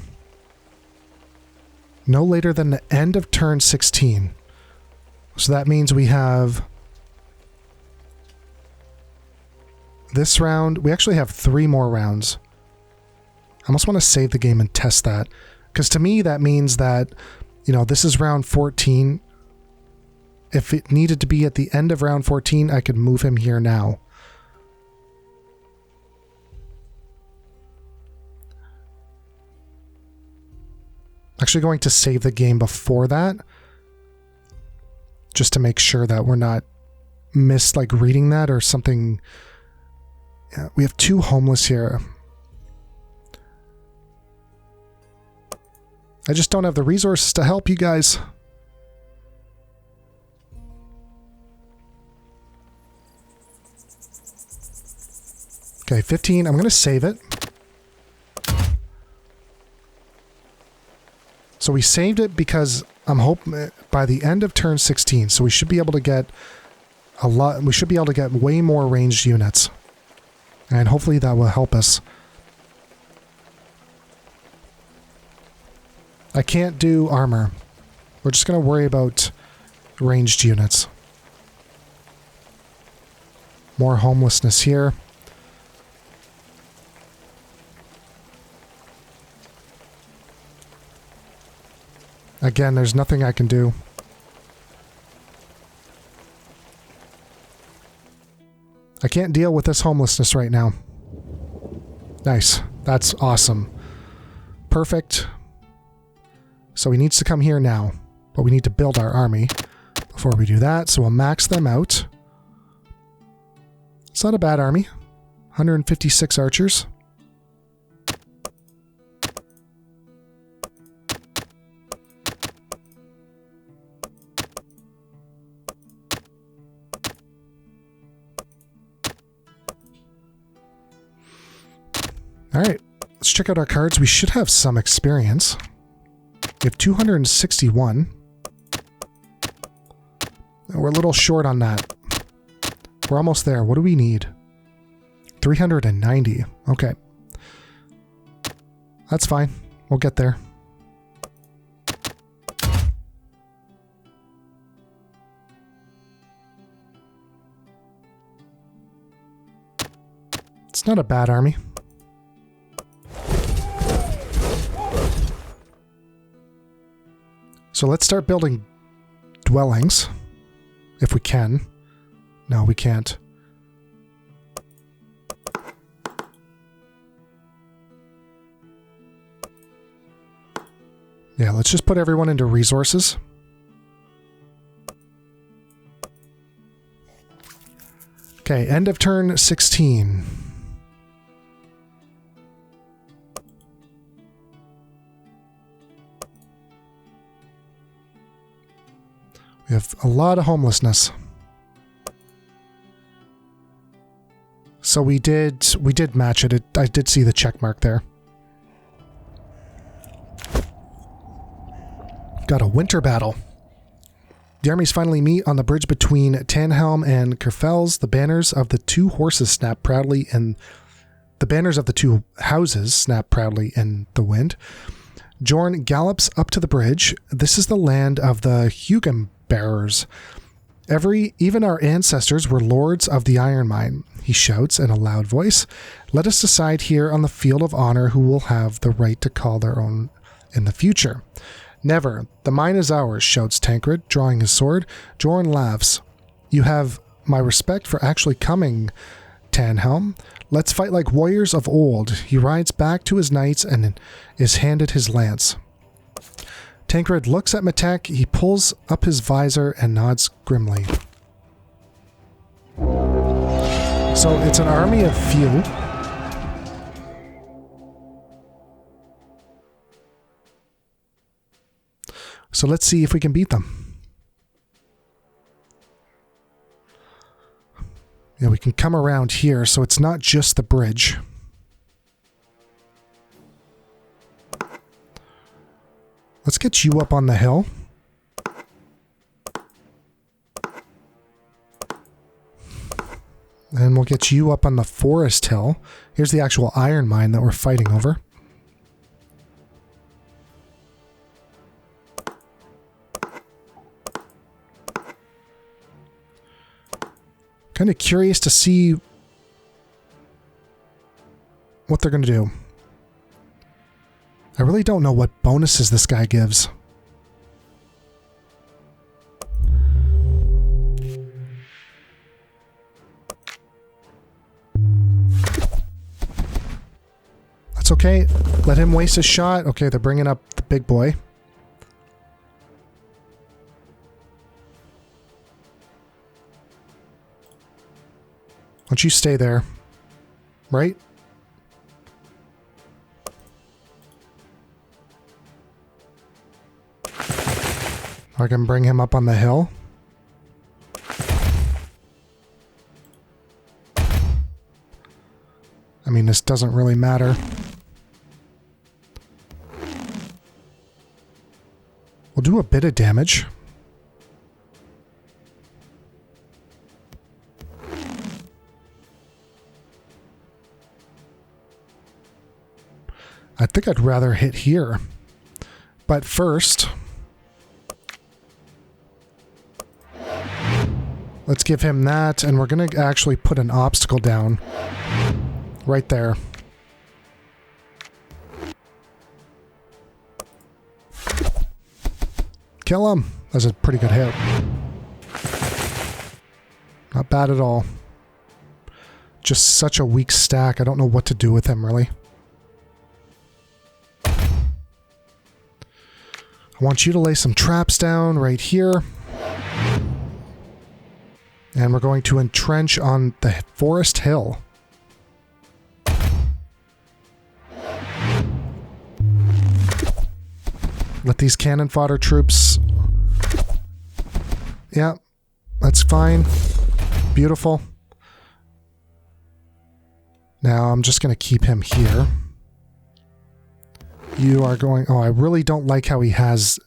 No later than the end of turn 16. So that means we have this round. We actually have 3 more rounds. I almost want to save the game and test that. Because to me, that means that, you know, this is round 14. If it needed to be at the end of round 14, I could move him here now. Actually going to save the game before that, just to make sure that we're not reading that or something. Yeah, we have 2 homeless here. I just don't have the resources to help you guys. Okay, 15. I'm going to save it. So we saved it because I'm hoping by the end of turn 16, so we should be able to get a lot. We should be able to get way more ranged units, and hopefully that will help us. I can't do armor. We're just going to worry about ranged units. More homelessness here. Again, there's nothing I can do. I can't deal with this homelessness right now. Nice. That's awesome. Perfect. So he needs to come here now. But we need to build our army before we do that. So we'll max them out. It's not a bad army. 156 archers. Alright, let's check out our cards. We should have some experience. We have 261. We're a little short on that. We're almost there. What do we need? 390. Okay. That's fine. We'll get there. It's not a bad army. So let's start building dwellings. If we can. No, we can't. Yeah, let's just put everyone into resources. Okay, end of turn 16. We have a lot of homelessness. So we did match it. I did see the check mark there. Got a winter battle. The armies finally meet on the bridge between Tannhelm and Kerfels. The banners of the two horses snap proudly and the banners of the two houses snap proudly in the wind. Jorn gallops up to the bridge. This is the land of the Hugem bearers. Even our ancestors were lords of the iron mine, he shouts in a loud voice. Let us decide here on the field of honor who will have the right to call their own in the future. Never. The mine is ours, shouts Tancred, drawing his sword. Jorn laughs. You have my respect for actually coming, Tannhelm. Let's fight like warriors of old. He rides back to his knights and is handed his lance. Tancred looks at Matek, he pulls up his visor and nods grimly. So it's an army of few. So let's see if we can beat them. Yeah, we can come around here, so it's not just the bridge. Let's get you up on the hill. And we'll get you up on the forest hill. Here's the actual iron mine that we're fighting over. Kind of curious to see what they're going to do. I really don't know what bonuses this guy gives. That's okay. Let him waste his shot. Okay, they're bringing up the big boy. Why don't you stay there? Right? I can bring him up on the hill. I mean, this doesn't really matter. We'll do a bit of damage. I think I'd rather hit here. But first, let's give him that, and we're going to actually put an obstacle down right there. Kill him. That's a pretty good hit. Not bad at all. Just such a weak stack. I don't know what to do with him, really. I want you to lay some traps down right here. And we're going to entrench on the forest hill. Let these cannon fodder troops... Yeah, that's fine. Beautiful. Now I'm just going to keep him here. You are going... Oh, I really don't like how he has...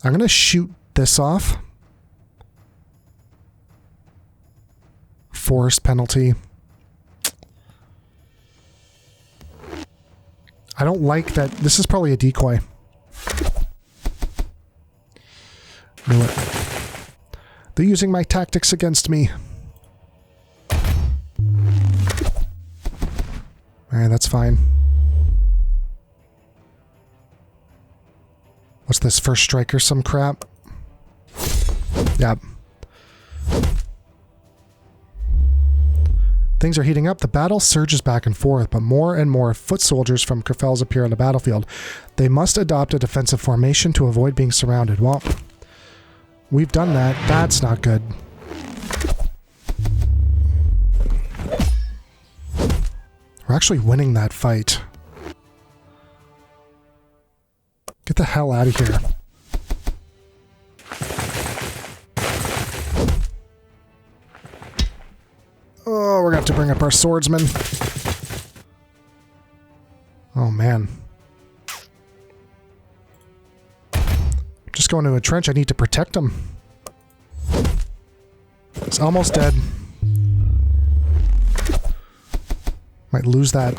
I'm going to shoot this off. Force penalty. I don't like that. This is probably a decoy. Knew it. They're using my tactics against me. Alright, that's fine. What's this, first strike or some crap? Yep. Things are heating up. The battle surges back and forth, but more and more foot soldiers from Kerfels appear on the battlefield. They must adopt a defensive formation to avoid being surrounded. Well, we've done that. That's not good. We're actually winning that fight. Get the hell out of here. Oh, we're going to have to bring up our swordsman. Oh, man. Just going to a trench. I need to protect him. He's almost dead. Might lose that.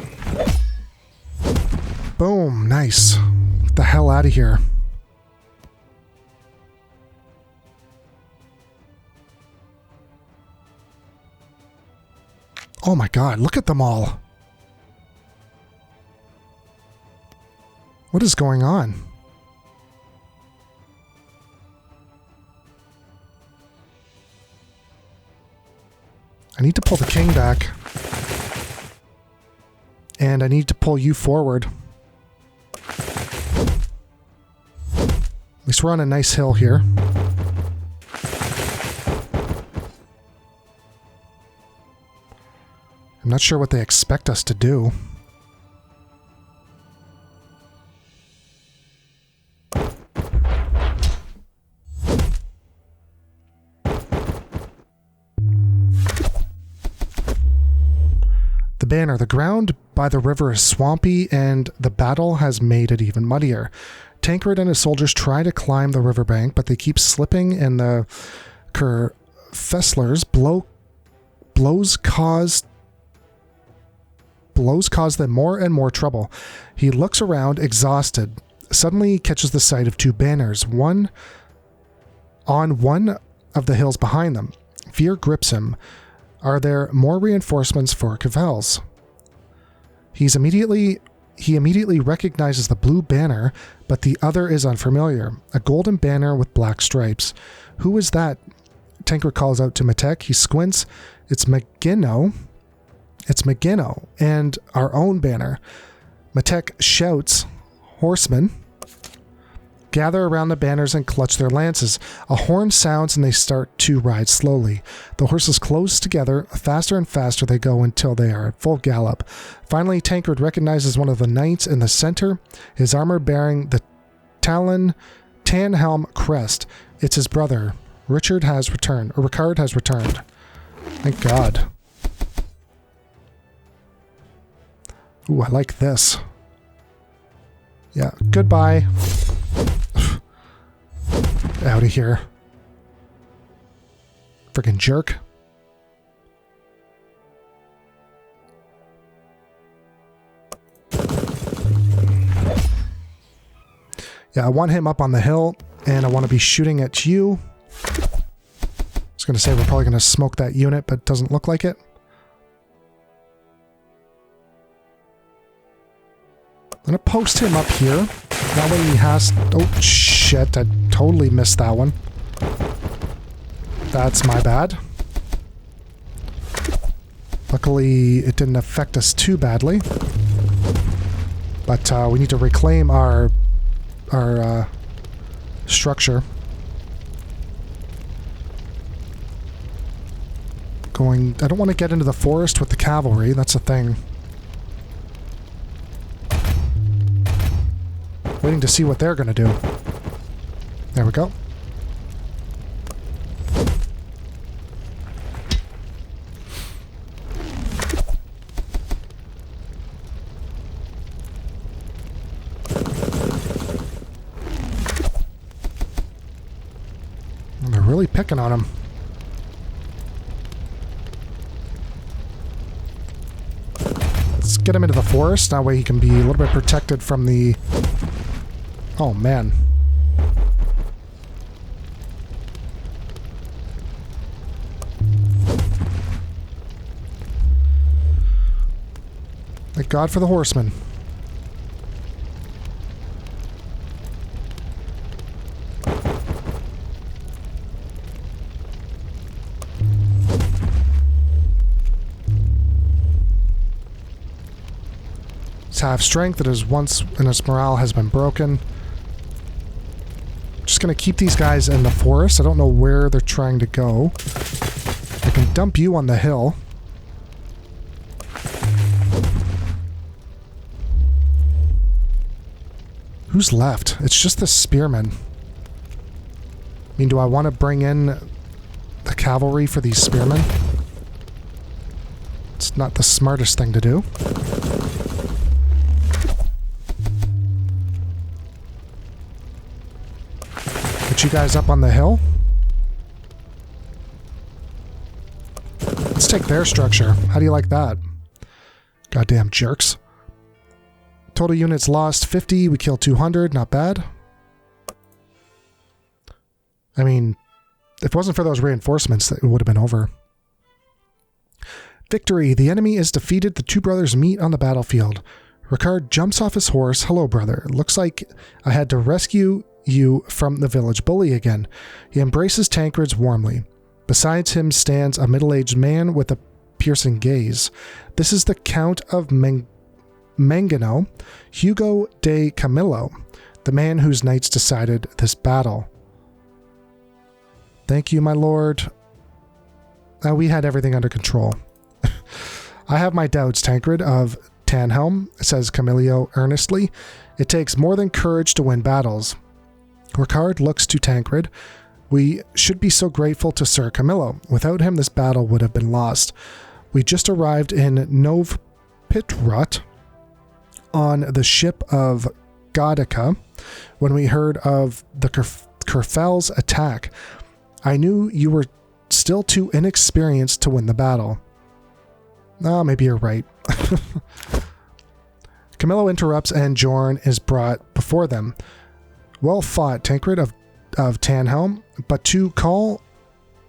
Boom. Nice. Get the hell out of here. Oh my god, look at them all. What is going on? I need to pull the king back. And I need to pull you forward. At least we're on a nice hill here. I'm not sure what they expect us to do. The banner. The ground by the river is swampy, and the battle has made it even muddier. Tancred and his soldiers try to climb the riverbank, but they keep slipping, and the Kerfesslers blows cause them more and more trouble. He looks around, exhausted. Suddenly he catches the sight of two banners, one on one of the hills behind them. Fear grips him. Are there more reinforcements for Kerfels? He immediately recognizes the blue banner, but the other is unfamiliar. A golden banner with black stripes. Who is that? Tancred calls out to Matek. He squints. It's Magino. It's Magino and our own banner. Matek shouts, "Horsemen, gather around the banners and clutch their lances." A horn sounds and they start to ride slowly. The horses close together. Faster and faster they go until they are at full gallop. Finally, Tancred recognizes one of the knights in the center, his armor bearing the Tanhelm crest. It's his brother. Ricard has returned. Thank God. Ooh, I like this. Yeah, goodbye. Out of here. Freaking jerk. Yeah, I want him up on the hill, and I want to be shooting at you. I was going to say we're probably going to smoke that unit, but it doesn't look like it. I'm going to post him up here. That way he has... Oh, shit. I totally missed that one. That's my bad. Luckily, it didn't affect us too badly. But we need to reclaim our structure. I don't want to get into the forest with the cavalry. That's the thing. Waiting to see what they're going to do. There we go. really picking on him. Let's get him into the forest. That way he can be a little bit protected from the... Oh, man. Thank God for the horsemen. His half strength that is once and his morale has been broken. Just gonna keep these guys in the forest. I don't know where they're trying to go. I can dump you on the hill. Who's left? It's just the spearmen. I mean, do I want to bring in the cavalry for these spearmen? It's not the smartest thing to do. Get you guys up on the hill. Let's take their structure. How do you like that? Goddamn jerks. Total units lost 50, we killed 200, not bad. I mean, if it wasn't for those reinforcements, it would have been over. Victory! The enemy is defeated. The two brothers meet on the battlefield. Ricard jumps off his horse. Hello, brother. Looks like I had to rescue you from the village bully again. He embraces Tancred warmly. Besides him stands a middle-aged man with a piercing gaze. This is the Count of Mangano, Hugo de Camillo, the man whose knights decided this battle. Thank you, my lord. We had everything under control. I have my doubts, Tancred of Tanhelm, says Camillo earnestly. It takes more than courage to win battles. Ricard looks to Tancred. We should be so grateful to Sir Camillo. Without him, this battle would have been lost. We just arrived in Novpitrut on the ship of Godica when we heard of the Kerfel's attack. I knew you were still too inexperienced to win the battle. Ah, maybe you're right. Camillo interrupts and Jorn is brought before them. Well fought, Tancred of Tanhelm, but to call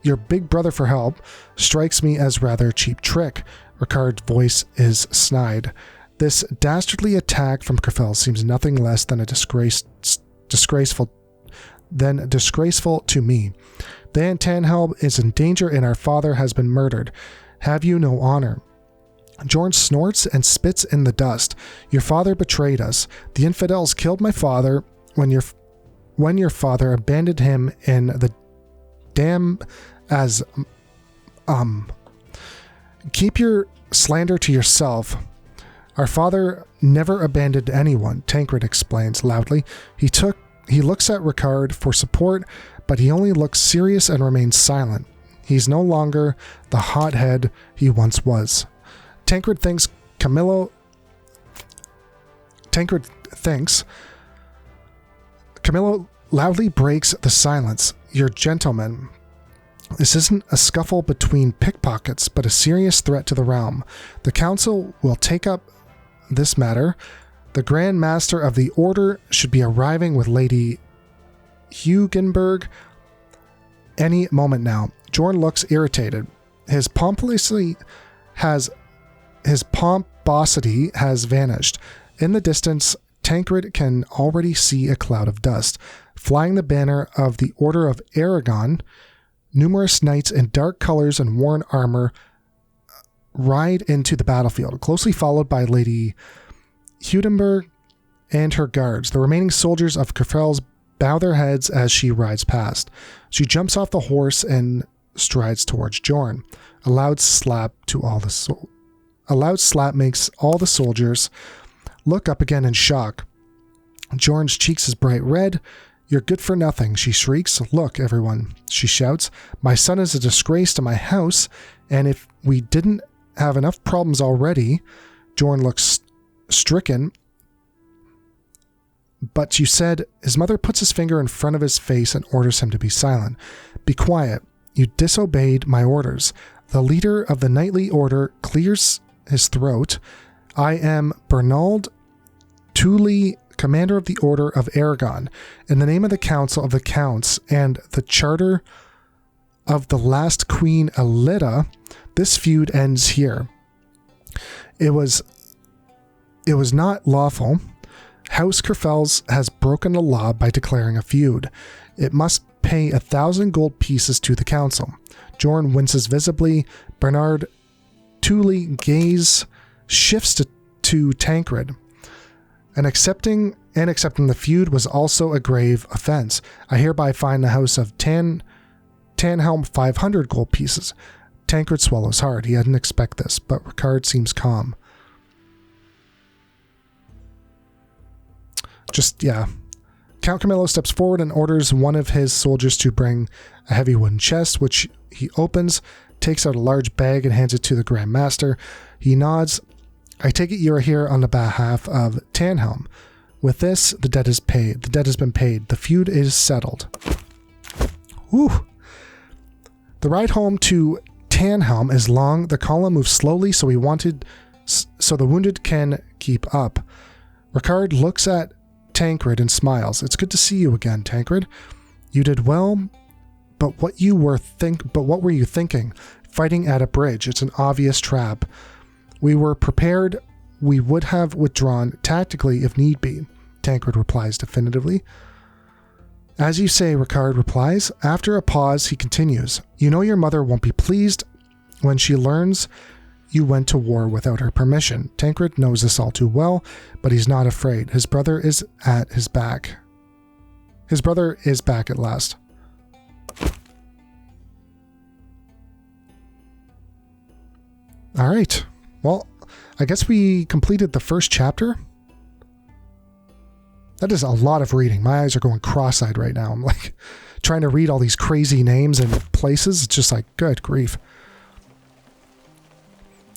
your big brother for help strikes me as rather a cheap trick. Ricard's voice is snide. This dastardly attack from Kerfel seems nothing less than disgraceful to me. Van Tanhelm is in danger and our father has been murdered. Have you no honor? Jorn snorts and spits in the dust. Your father betrayed us. The infidels killed my father when your father abandoned him in the dam as... Keep your slander to yourself. Our father never abandoned anyone, Tancred explains loudly. He looks at Ricard for support, but he only looks serious and remains silent. He's no longer the hothead he once was. Tancred thinks Camillo loudly breaks the silence. You're gentlemen. This isn't a scuffle between pickpockets, but a serious threat to the realm. The council will take up this matter. The Grand Master of the Order should be arriving with Lady Hugenberg any moment now. Jorn looks irritated. His pomposity has vanished. In the distance, Tancred can already see a cloud of dust. Flying the banner of the Order of Aragon, numerous knights in dark colors and worn armor ride into the battlefield, closely followed by Lady Hugenberg and her guards. The remaining soldiers of Kerfel's bow their heads as she rides past. She jumps off the horse and strides towards Jorn. A loud slap makes all the soldiers look up again in shock. Jorn's cheeks is bright red. You're good for nothing, she shrieks. Look, everyone, she shouts. My son is a disgrace to my house, and if we didn't have enough problems already... Jorn looks stricken. But you said his mother puts his finger in front of his face and orders him to be silent. Be quiet. You disobeyed my orders. The leader of the knightly order clears his throat. I am Bernald Tully, commander of the Order of Aragon. In the name of the Council of the Counts and the Charter of the last Queen Elida, this feud ends here. It was not lawful. House Kerfels has broken the law by declaring a feud. It must pay 1,000 gold pieces to the council. Jorn winces visibly. Bernard Tully gaze shifts to Tancred. And accepting the feud was also a grave offense. I hereby fine the house of Tanhelm 500 gold pieces. Tancred swallows hard. He hadn't expected this, but Ricard seems calm. Count Camillo steps forward and orders one of his soldiers to bring a heavy wooden chest, which he opens, takes out a large bag and hands it to the Grand Master. He nods. I take it you are here on the behalf of Tanhelm. With this, the debt is paid. The debt has been paid. The feud is settled. Whew. The ride home to Tanhelm is long. The column moves slowly, so the wounded can keep up. Ricard looks at Tancred and smiles. It's good to see you again, Tancred. You did well, but what were you thinking? Fighting at a bridge. It's an obvious trap. We were prepared. We would have withdrawn tactically if need be, Tancred replies definitively. As you say, Ricard replies. After a pause, he continues. You know your mother won't be pleased when she learns you went to war without her permission. Tancred knows this all too well, but he's not afraid. His brother is at his back. His brother is back at last. All right. Well, I guess we completed the first chapter. That is a lot of reading. My eyes are going cross-eyed right now. I'm like trying to read all these crazy names and places. It's just like, good grief.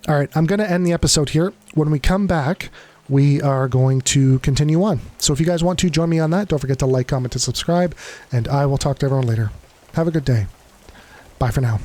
All right, I'm going to end the episode here. When we come back, we are going to continue on. So if you guys want to join me on that, don't forget to like, comment, and subscribe, and I will talk to everyone later. Have a good day. Bye for now.